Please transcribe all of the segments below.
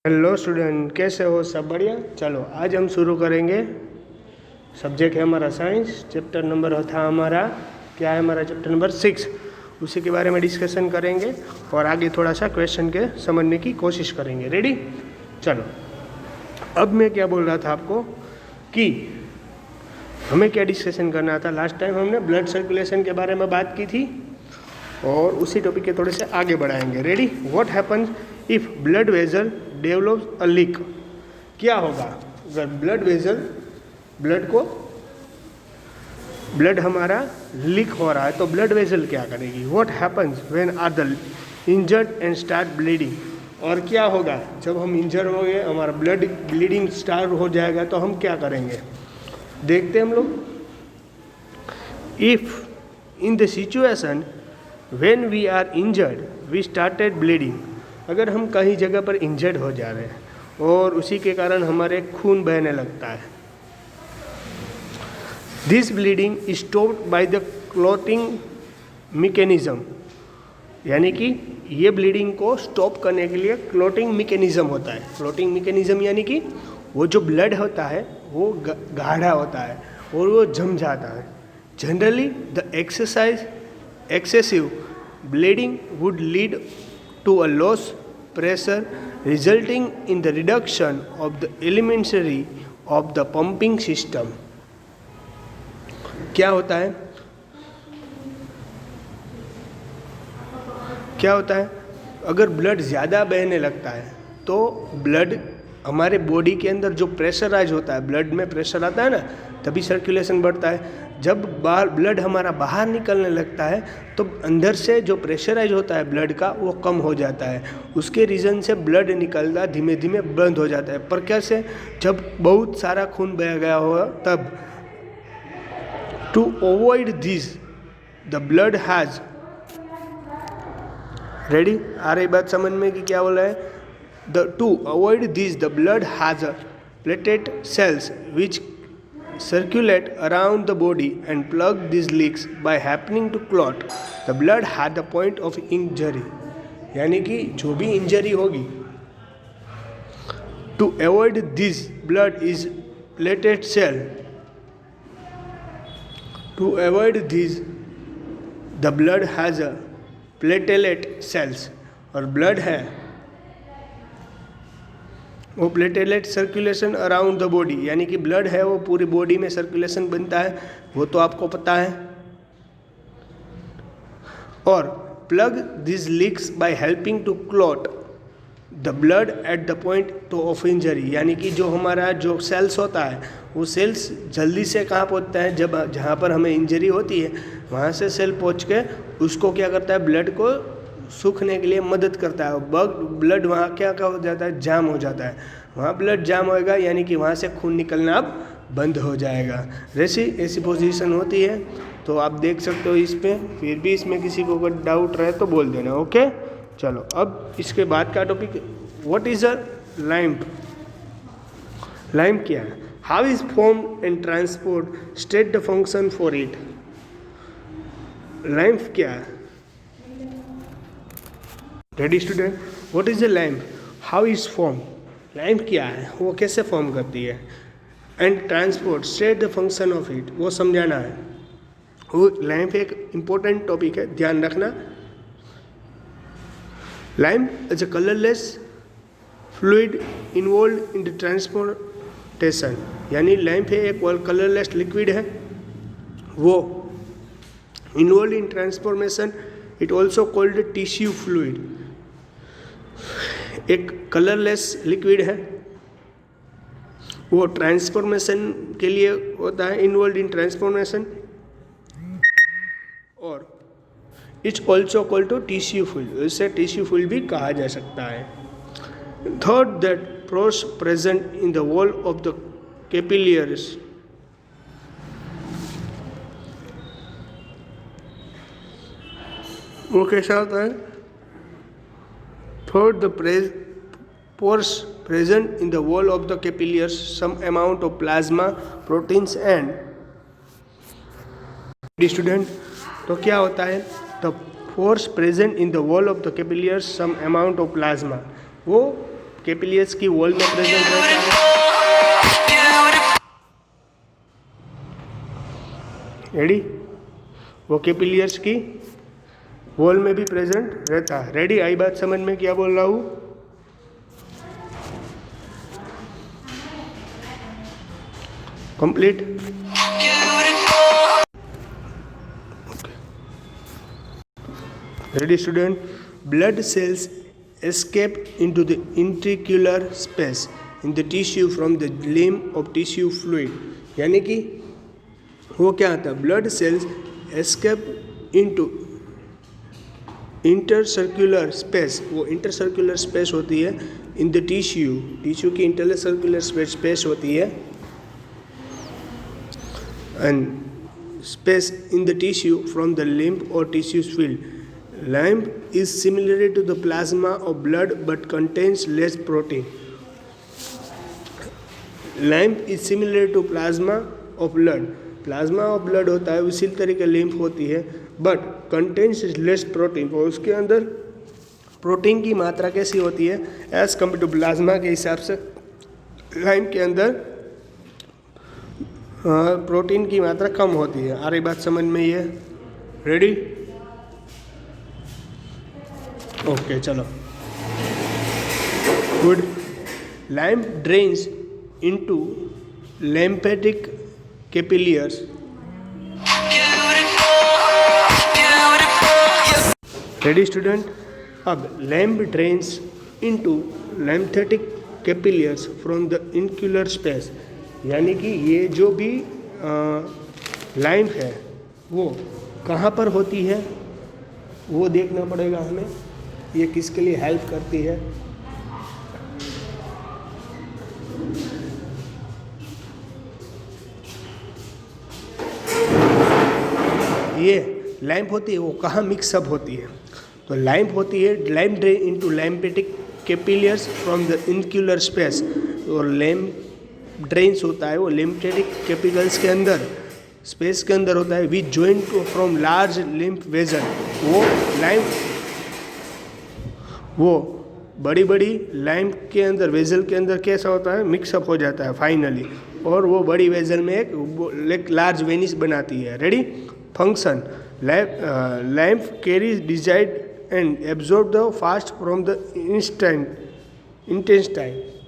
Hello student, कैसे हो? सब बढ़िया। चलो आज हम शुरू करेंगे। सब्जेक्ट है हमारा साइंस। चैप्टर नंबर था हमारा, क्या है हमारा चैप्टर नंबर 6। उसी के बारे में डिस्कशन करेंगे और आगे थोड़ा सा क्वेश्चन के समझने की कोशिश करेंगे। रेडी? चलो, अब मैं क्या बोल रहा था आपको कि हमें क्या डिस्कशन करना था। लास्ट टाइम हमने ब्लड सर्कुलेशन के बारे में बात की थी और उसी टॉपिक के थोड़े से आगे बढ़ाएंगे। Ready? What happens if blood vessel develops a leak. क्या होगा अगर ब्लड हमारा लीक हो रहा है तो ब्लड वेजल क्या करेगी? What happens when are the injured and start bleeding. और क्या होगा जब हम इंजर हो गए, हमारा ब्लड ब्लीडिंग स्टार्ट हो जाएगा तो हम क्या करेंगे? देखते हैं हम लोग। If in the situation when we are injured we started bleeding. अगर हम कहीं जगह पर इंजर्ड हो जा रहे हैं और उसी के कारण हमारे खून बहने लगता है, this bleeding is stopped by the clotting mechanism. यानी कि ये ब्लीडिंग को स्टॉप करने के लिए क्लॉटिंग मैकेनिज्म होता है। क्लॉटिंग मैकेनिज्म यानी कि वो जो ब्लड होता है वो गाढ़ा होता है और वो जम जाता है। Generally the excessive bleeding would lead to a loss pressure resulting in the reduction of the elementary of the pumping system। क्या होता है अगर ब्लड ज़्यादा बहने लगता है तो ब्लड हमारे बॉडी के अंदर जो प्रेशराइज होता है, ब्लड में प्रेशर आता है ना, तभी सर्कुलेशन बढ़ता है। जब ब्लड हमारा बाहर निकलने लगता है तो अंदर से जो प्रेशराइज होता है ब्लड का वो कम हो जाता है। उसके रीज़न से ब्लड निकलना धीमे धीमे बंद हो जाता है। पर कैसे? जब बहुत सारा खून बह गया होगा तब। To avoid this the blood has, ready? आ रही बात समझ में कि क्या बोला है? To avoid this, the blood has a platelet cells which circulate around the body and plug these leaks by happening to clot the blood at the point of injury। यानी कि जो भी इंजरी होगी, to avoid this blood is platelet cell, to avoid this the blood has a platelet cells, और blood है वो प्लेटेलेट circulation around the body, यानी कि ब्लड है वो पूरी बॉडी में सर्कुलेशन बनता है, वो तो आपको पता है। और plug this leaks by helping to clot the blood at the point of injury. यानी कि जो हमारा जो सेल्स होता है वो सेल्स जल्दी से कहाँ पहुँचता है? जब जहाँ पर हमें इंजरी होती है वहाँ से सेल पहुँच के उसको क्या करता है? ब्लड को सूखने के लिए मदद करता है। ब्लड वहाँ क्या हो जाता है? जाम हो जाता है। वहाँ ब्लड जाम होएगा यानी कि वहाँ से खून निकलना अब बंद हो जाएगा। ऐसी पोजीशन होती है तो आप देख सकते हो इस पे। फिर भी इसमें किसी को अगर डाउट रहे तो बोल देना। ओके, चलो अब इसके बाद का topic, what is a lamp. Lamp क्या है? How is form and transport, state the function for it. Lamp क्या है? Ready student? What is a lamp, how is form. Lamp क्या है, वो कैसे फॉर्म करती है, and transport, state the function of it, वो समझाना है। वो लैंप एक इम्पोर्टेंट टॉपिक है, ध्यान रखना। Lymph is a colourless fluid involve in the transportation. यानी लैंप है एक कलरलेस लिक्विड है, वो involve in transformation. It also called tissue fluid. एक कलरलेस लिक्विड है, वो ट्रांसफॉर्मेशन के लिए होता है, इन्वॉल्व इन ट्रांसफॉर्मेशन। और it's also called to tissue fluid, इसे टिश्यू फ्लूइड भी कहा जा सकता है। Third, that pores present in the wall of the capillaries. वो कैसा होता है? Third, the pores present in the wall of the capillaries, some amount of plasma, proteins and student। तो क्या होता है? The pores present in the wall of the capillaries, some amount of plasma, वो कैपिलियर्स की वॉल में present रहता है। Ready, वो कैपिलियर्स की वॉल में भी प्रेजेंट रहता है। रेडी, आई बात समझ में क्या बोल रहा हूँ? Complete. Ready student, blood cells escape into the intraocular space in the tissue from the limb of tissue fluid, यानी कि वो क्या आता है, blood cells escape into intercellular space, वो इंटरसर्कुलर स्पेस होती है इन द टिश्यू की इंटरसर्कुलर स्पेस होती है and space in the tissue from the lymph और tissue fluid. Lymph is similar to the plasma of blood but contains less protein. Lymph is similar to plasma of blood. Plasma of blood होता है, उसी तरीके lymph होती है, but contains less protein, और उसके अंदर प्रोटीन की मात्रा कैसी होती है एज कम्पेयर टू प्लाज्मा के हिसाब से लाइम्फ के अंदर प्रोटीन की मात्रा कम होती है। आ रही बात समझ में? ये रेडी? ओके चलो, good. lymph drains into lymphatic capillaries ready student? अब lymph drains into lymphatic capillaries from the intraocular space, यानी कि ये जो भी lymph है वो कहाँ पर होती है वो देखना पड़ेगा हमें, ये किसके लिए हेल्प करती है। ये lymph होती है, वो कहाँ मिक्सअप होती है? तो lymph होती है, lymph drain into lymphatic capillaries from the इंट्राocular स्पेस, और lymph ड्रेन्स होता है वो lymphatic capillaries के अंदर स्पेस के अंदर होता है, which joint from large lymph vessel. वो बड़ी बड़ी लाइम्फ के अंदर वेजल के अंदर कैसा होता है, मिक्सअप हो जाता है फाइनली, और वो बड़ी वेजल में एक लार्ज वेनिस बनाती है। Ready? Function, lymph carries desired and absorb the fast from the intestine।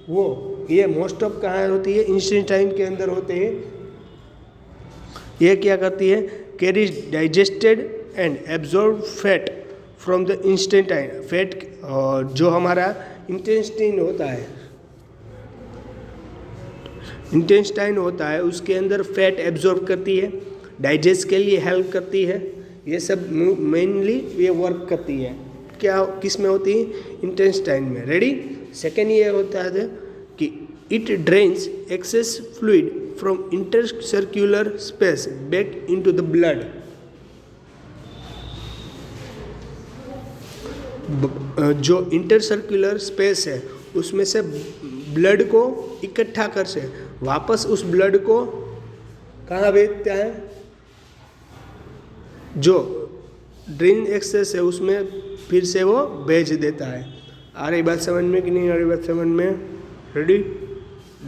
वो ये मोस्ट ऑफ कहाँ होती है? इंटेस्टाइन के अंदर होते हैं। ये क्या करती है? Carries digested and absorb fat from the intestine. Fat जो हमारा इंटेस्टाइन होता है उसके अंदर फैट एब्जॉर्ब करती है, डाइजेस्ट के लिए हेल्प करती है। ये सब मेनली ये वर्क करती है क्या, किस में होती है? इंटेस्टाइन में। रेडी? सेकेंड ये होता है कि it drains access fluid from intercircular space back into the blood। जो इंटरसर्कुलर स्पेस है उसमें से ब्लड को इकट्ठा कर से वापस उस ब्लड को कहाँ भेजता है? जो ड्रेन एक्सेस है उसमें फिर से वो भेज देता है। आ रही बात समझ में कि नहीं आ रही बात समझ में? रेडी?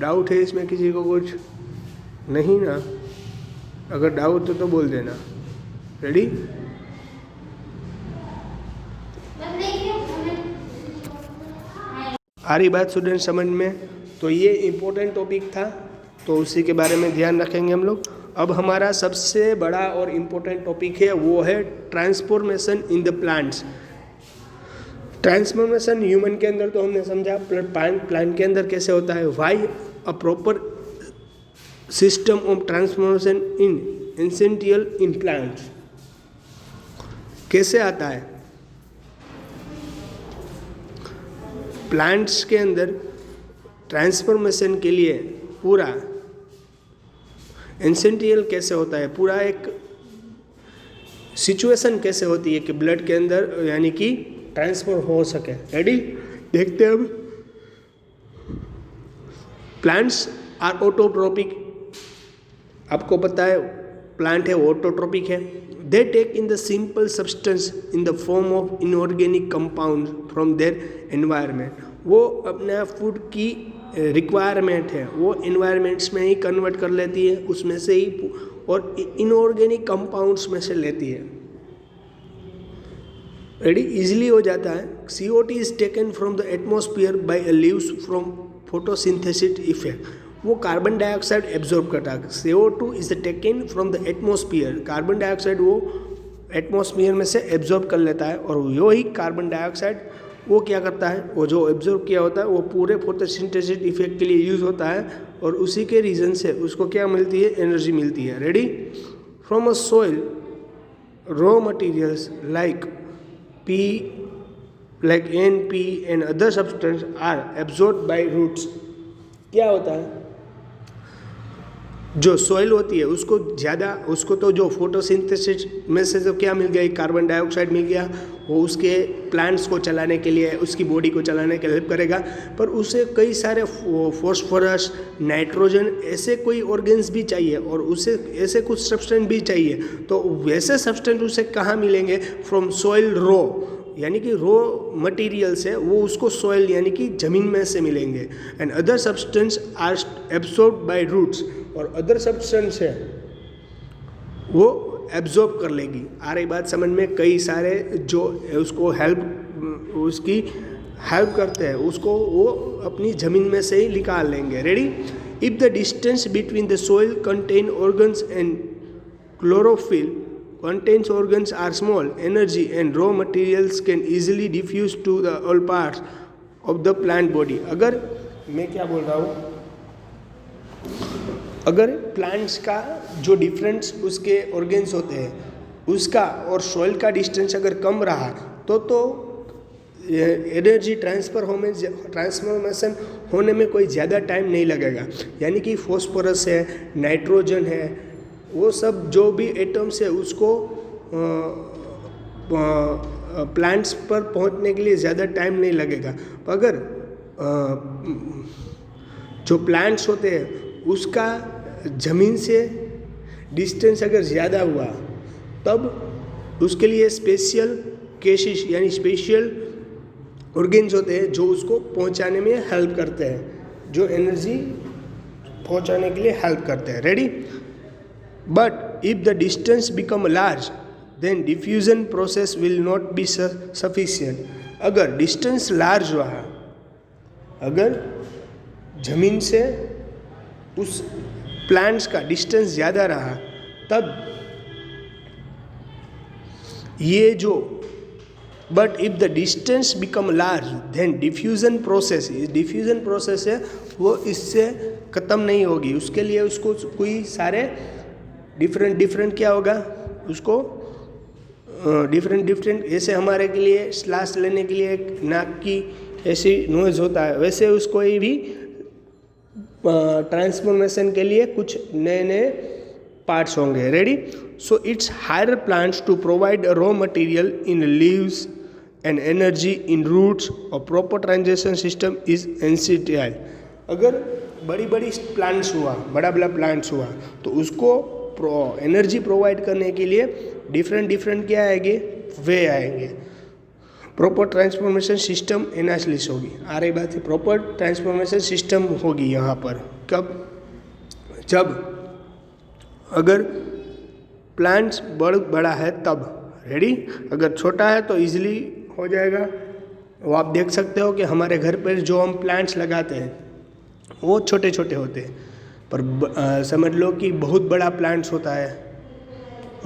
डाउट है इसमें किसी को? कुछ नहीं ना? अगर डाउट तो बोल देना। रेडी? आ रही बात स्टूडेंट समझ में? तो ये इम्पोर्टेंट टॉपिक था, तो उसी के बारे में ध्यान रखेंगे हम लोग। अब हमारा सबसे बड़ा और इम्पोर्टेंट टॉपिक है वो है transformation in the plants. Transformation human के अंदर तो हमने समझा, प्लांट के अंदर कैसे होता है। Why a proper system of transformation in essential in plants कैसे आता है? प्लांट्स के अंदर ट्रांसफॉर्मेशन के लिए पूरा एसेंशियल कैसे होता है, पूरा एक सिचुएशन कैसे होती है कि ब्लड के अंदर यानी कि ट्रांसफर हो सके। रेडी? देखते हैं अब। प्लांट्स आर ऑटोट्रोपिक, आपको पता है प्लांट है ऑटोट्रोपिक है। They take in the simple substance in the form of inorganic compound from their environment. वो अपना फूड की रिक्वायरमेंट है वो इन्वायरमेंट्स में ही कन्वर्ट कर लेती है, उसमें से ही, और इनऑर्गेनिक कंपाउंड्स में से लेती है। रेडी, इजीली हो जाता है। CO2 is taken from the atmosphere by leaves from photosynthesis effect. वो कार्बन डाइऑक्साइड एब्जॉर्ब करता है। CO2 is taken from the atmosphere, carbon dioxide वो एटमॉस्फेयर में से एब्जॉर्ब कर लेता है, और वही कार्बन डाइऑक्साइड वो क्या करता है, वो जो एब्जॉर्ब किया होता है वो पूरे फोटोसिंथेसिस इफेक्ट के लिए यूज़ होता है, और उसी के रीज़न से उसको क्या मिलती है, एनर्जी मिलती है। Ready, from a soil raw materials like NP and other substances are absorbed by roots। क्या होता है, जो सॉइल होती है उसको ज़्यादा, उसको तो जो फोटोसिंथेसिस में से जो क्या मिल गया, कार्बन डाइऑक्साइड मिल गया, वो उसके प्लांट्स को चलाने के लिए, उसकी बॉडी को चलाने के लिए हेल्प करेगा, पर उसे कई सारे फॉस्फोरस, नाइट्रोजन, ऐसे कोई ऑर्गेन्स भी चाहिए, और उसे ऐसे कुछ सब्सटेंस भी चाहिए। तो वैसे सब्सटेंस उसे कहाँ मिलेंगे, फ्रॉम सॉइल रॉ, यानी कि रॉ मटेरियल्स है वो उसको सॉइल यानी कि ज़मीन में से मिलेंगे। And other substance are absorbed by roots, और अदर सब्सटेंस है वो एब्जॉर्ब कर लेगी। आ रही बात समझ में, कई सारे जो उसको उसकी हेल्प करते हैं, उसको वो अपनी ज़मीन में से ही निकाल लेंगे। Ready, if the distance between the soil contain organs and chlorophyll contains organs are small, energy and raw materials can easily diffuse to the all parts of the plant body। अगर मैं क्या बोल रहा हूँ, अगर प्लांट्स का जो difference उसके ऑर्गेन्स होते हैं उसका और सॉइल का डिस्टेंस अगर कम रहा तो एनर्जी ट्रांसफॉर्मेशन होने में कोई ज़्यादा टाइम नहीं लगेगा। यानी कि फॉस्फोरस है, नाइट्रोजन है, वो सब जो भी एटम्स है उसको प्लांट्स पर पहुंचने के लिए ज़्यादा टाइम नहीं लगेगा। अगर जो प्लांट्स होते हैं उसका ज़मीन से डिस्टेंस अगर ज़्यादा हुआ तब उसके लिए स्पेशल केसेस यानी स्पेशल ऑर्गेन्स होते हैं जो उसको पहुंचाने में हेल्प करते हैं, जो एनर्जी पहुंचाने के लिए हेल्प करते हैं। Ready, but if the distance become large then diffusion process will not be sufficient। अगर डिस्टेंस लार्ज हुआ, अगर ज़मीन से उस प्लांट्स का डिस्टेंस ज़्यादा रहा, तब ये जो but if the distance become large then diffusion process, diffusion process है वो इससे ख़त्म नहीं होगी। उसके लिए उसको कोई सारे डिफरेंट क्या होगा, उसको डिफरेंट ऐसे हमारे के लिए श्वास लेने के लिए एक नाक की ऐसी नॉइज़ होता है, वैसे उसको ही भी ट्रांसफॉर्मेशन के लिए कुछ नए पार्ट्स होंगे। Ready, so it's higher plants to provide raw material in leaves and energy in roots और proper transaction system is essential. अगर बड़ी प्लांट्स हुआ, बड़ा प्लांट्स हुआ तो उसको एनर्जी प्रोवाइड करने के लिए डिफरेंट क्या आएंगे, वे आएंगे। प्रॉपर ट्रांसफॉर्मेशन सिस्टम एनालिसिस होगी। आ रही बात है, प्रॉपर ट्रांसफॉर्मेशन सिस्टम होगी यहाँ पर कब, जब अगर प्लांट्स बड़ा है तब। रेडी, अगर छोटा है तो इजीली हो जाएगा। वो आप देख सकते हो कि हमारे घर पर जो हम प्लांट्स लगाते हैं वो छोटे होते हैं, पर समझ लो कि बहुत बड़ा प्लांट्स होता है,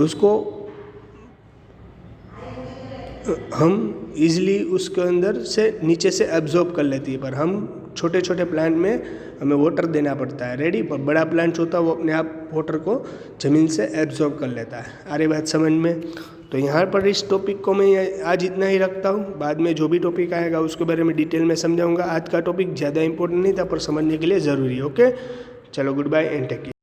उसको हम इजीली उसके अंदर से नीचे से एब्जॉर्ब कर लेती है, पर हम छोटे प्लांट में हमें वाटर देना पड़ता है। रेडी, पर बड़ा प्लांट होता है वो अपने आप वाटर को ज़मीन से एब्जॉर्ब कर लेता है। आ रही बात समझ में? तो यहाँ पर इस टॉपिक को मैं आज इतना ही रखता हूँ। बाद में जो भी टॉपिक आएगा उसके बारे में डिटेल में समझाऊंगा। आज का टॉपिक ज़्यादा इंपॉर्टेंट नहीं था पर समझने के लिए ज़रूरी है। ओके, चलो, good bye and take care.